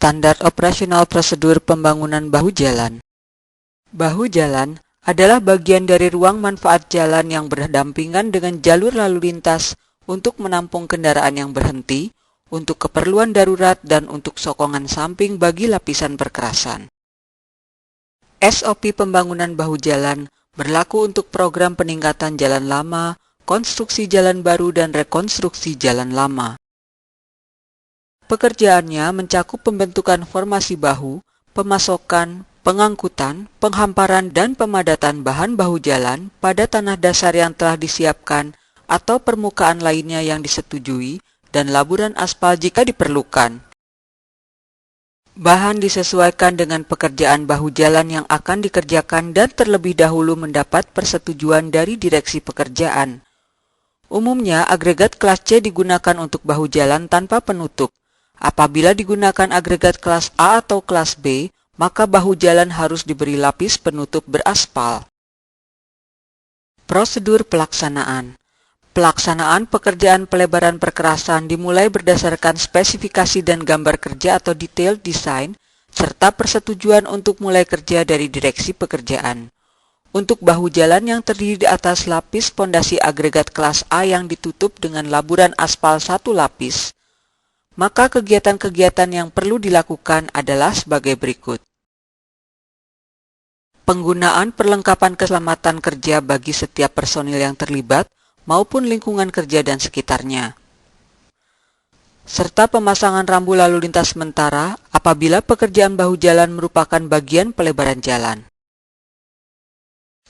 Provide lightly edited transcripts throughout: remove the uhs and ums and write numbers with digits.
Standar operasional prosedur pembangunan bahu jalan. Bahu jalan adalah bagian dari ruang manfaat jalan yang berdampingan dengan jalur lalu lintas untuk menampung kendaraan yang berhenti, untuk keperluan darurat, dan untuk sokongan samping bagi lapisan perkerasan. SOP pembangunan bahu jalan berlaku untuk program peningkatan jalan lama, konstruksi jalan baru, dan rekonstruksi jalan lama. Pekerjaannya mencakup pembentukan formasi bahu, pemasokan, pengangkutan, penghamparan, dan pemadatan bahan bahu jalan pada tanah dasar yang telah disiapkan atau permukaan lainnya yang disetujui, dan laburan aspal jika diperlukan. Bahan disesuaikan dengan pekerjaan bahu jalan yang akan dikerjakan dan terlebih dahulu mendapat persetujuan dari direksi pekerjaan. Umumnya, agregat kelas C digunakan untuk bahu jalan tanpa penutup. Apabila digunakan agregat kelas A atau kelas B, maka bahu jalan harus diberi lapis penutup beraspal. Prosedur pelaksanaan. Pelaksanaan pekerjaan pelebaran perkerasan dimulai berdasarkan spesifikasi dan gambar kerja atau detail desain, serta persetujuan untuk mulai kerja dari direksi pekerjaan. Untuk bahu jalan yang terdiri di atas lapis pondasi agregat kelas A yang ditutup dengan laburan aspal 1 lapis, maka kegiatan-kegiatan yang perlu dilakukan adalah sebagai berikut. Penggunaan perlengkapan keselamatan kerja bagi setiap personil yang terlibat maupun lingkungan kerja dan sekitarnya. Serta pemasangan rambu lalu lintas sementara apabila pekerjaan bahu jalan merupakan bagian pelebaran jalan.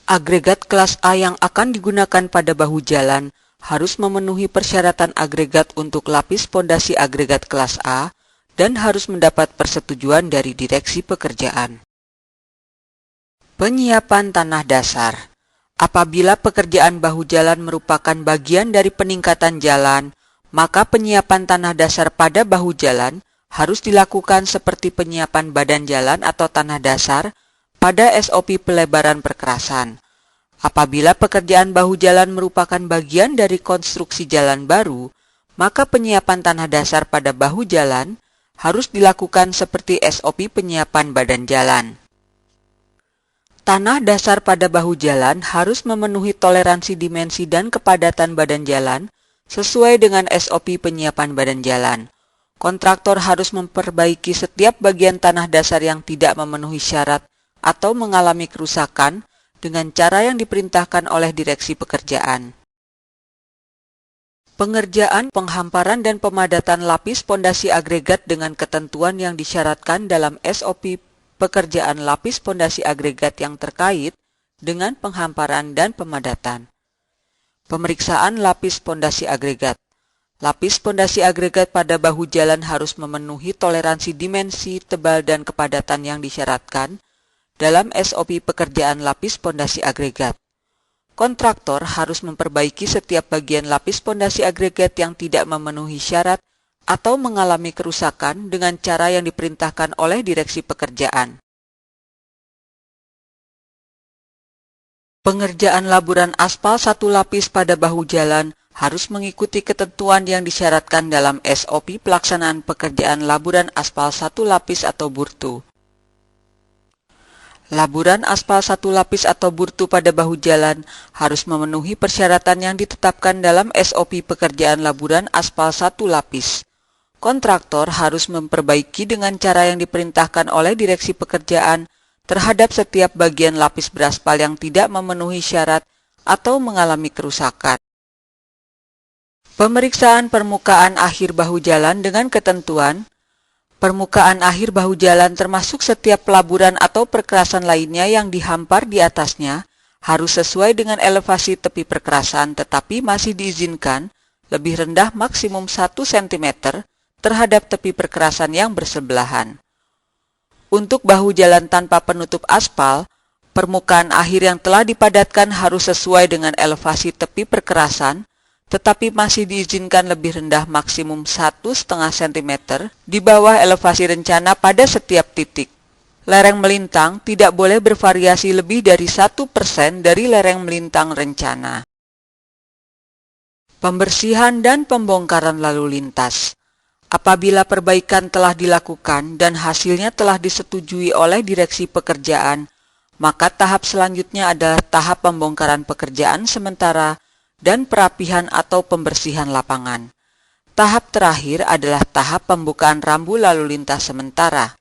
Agregat kelas A yang akan digunakan pada bahu jalan harus memenuhi persyaratan agregat untuk lapis pondasi agregat kelas A dan harus mendapat persetujuan dari direksi pekerjaan. Penyiapan tanah dasar. Apabila pekerjaan bahu jalan merupakan bagian dari peningkatan jalan, maka penyiapan tanah dasar pada bahu jalan harus dilakukan seperti penyiapan badan jalan atau tanah dasar pada SOP pelebaran perkerasan. Apabila pekerjaan bahu jalan merupakan bagian dari konstruksi jalan baru, maka penyiapan tanah dasar pada bahu jalan harus dilakukan seperti SOP penyiapan badan jalan. Tanah dasar pada bahu jalan harus memenuhi toleransi dimensi dan kepadatan badan jalan sesuai dengan SOP penyiapan badan jalan. Kontraktor harus memperbaiki setiap bagian tanah dasar yang tidak memenuhi syarat atau mengalami kerusakan dengan cara yang diperintahkan oleh direksi pekerjaan. Pengerjaan, penghamparan, dan pemadatan lapis pondasi agregat dengan ketentuan yang disyaratkan dalam SOP pekerjaan lapis pondasi agregat yang terkait dengan penghamparan dan pemadatan. Pemeriksaan lapis pondasi agregat. Lapis pondasi agregat pada bahu jalan harus memenuhi toleransi dimensi, tebal, dan kepadatan yang disyaratkan dalam SOP pekerjaan lapis pondasi agregat. Kontraktor harus memperbaiki setiap bagian lapis pondasi agregat yang tidak memenuhi syarat atau mengalami kerusakan dengan cara yang diperintahkan oleh direksi pekerjaan. Pengerjaan laburan aspal 1 lapis pada bahu jalan harus mengikuti ketentuan yang disyaratkan dalam SOP pelaksanaan pekerjaan laburan aspal 1 lapis atau burtu. Laburan aspal 1 lapis atau burtu pada bahu jalan harus memenuhi persyaratan yang ditetapkan dalam SOP pekerjaan laburan aspal 1 lapis. Kontraktor harus memperbaiki dengan cara yang diperintahkan oleh direksi pekerjaan terhadap setiap bagian lapis beraspal yang tidak memenuhi syarat atau mengalami kerusakan. Pemeriksaan permukaan akhir bahu jalan dengan ketentuan. Permukaan akhir bahu jalan termasuk setiap pelaburan atau perkerasan lainnya yang dihampar di atasnya harus sesuai dengan elevasi tepi perkerasan tetapi masih diizinkan lebih rendah maksimum 1 cm terhadap tepi perkerasan yang bersebelahan. Untuk bahu jalan tanpa penutup aspal, permukaan akhir yang telah dipadatkan harus sesuai dengan elevasi tepi perkerasan tetapi masih diizinkan lebih rendah maksimum 1,5 cm di bawah elevasi rencana pada setiap titik. Lereng melintang tidak boleh bervariasi lebih dari 1% dari lereng melintang rencana. Pembersihan dan pembongkaran lalu lintas. Apabila perbaikan telah dilakukan dan hasilnya telah disetujui oleh direksi pekerjaan, maka tahap selanjutnya adalah tahap pembongkaran pekerjaan sementara dan perapihan atau pembersihan lapangan. Tahap terakhir adalah tahap pembukaan rambu lalu lintas sementara.